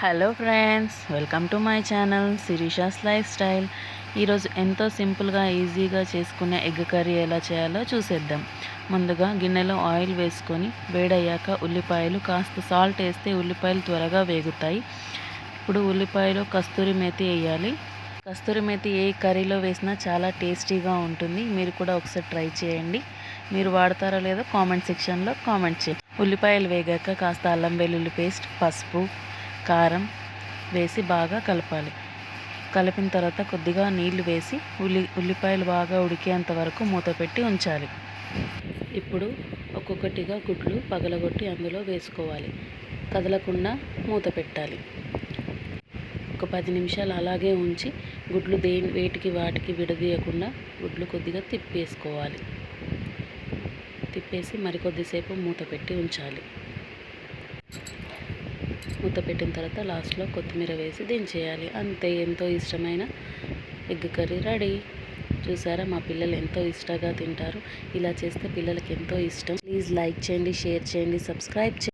Hello friends, welcome to my channel Sirisha's life style. ఈరోజు ఎంతో సింపుల్గా ఈజీగా చేసుకునే ఎగ్ కర్రీ ఎలా చేయాలో చూసేద్దాం. ముందుగా గిన్నెలో ఆయిల్ వేసుకొని వేడయ్యాక ఉల్లిపాయలు కాస్త సాల్ట్ వేస్తే ఉల్లిపాయలు త్వరగా వేగుతాయి. ఇప్పుడు ఉల్లిపాయలో కస్తూరి మేతి వేయాలి. కస్తూరి మేతి ఏ కర్రీలో వేసినా చాలా టేస్టీగా ఉంటుంది. మీరు కూడా ఒకసారి ట్రై చేయండి. మీరు వాడతారో లేదో కామెంట్ సెక్షన్లో కామెంట్ చేయండి. ఉల్లిపాయలు వేగాక కాస్త అల్లం వెల్లుల్లి పేస్ట్, పసుపు, కారం వేసి బాగా కలపాలి. కలిపిన తర్వాత కొద్దిగా నీళ్లు వేసి ఉల్లిపాయలు బాగా ఉడికేంత వరకు మూత పెట్టి ఉంచాలి. ఇప్పుడు ఒక్కొక్కటిగా గుడ్లు పగలగొట్టి అందులో వేసుకోవాలి. కదలకుండా మూత పెట్టాలి. ఒక 10 నిమిషాలు అలాగే ఉంచి గుడ్లు వేటికి వాటికి విడదీయకుండా గుడ్లు కొద్దిగా తిప్పేసుకోవాలి. తిప్పేసి మరికొద్దిసేపు మూత పెట్టి ఉంచాలి. మూత పెట్టిన తర్వాత లాస్ట్లో కొత్తిమీర వేసి దించేయాలి. అంతే, ఎంతో ఇష్టమైన ఎగ్ కర్రీ రెడీ. చూసారా, మా పిల్లలు ఎంతో ఇష్టంగా తింటారు. ఇలా చేస్తే పిల్లలకి ఎంతో ఇష్టం. ప్లీజ్ లైక్ చేయండి, షేర్ చేయండి, సబ్స్క్రైబ్ చేయండి.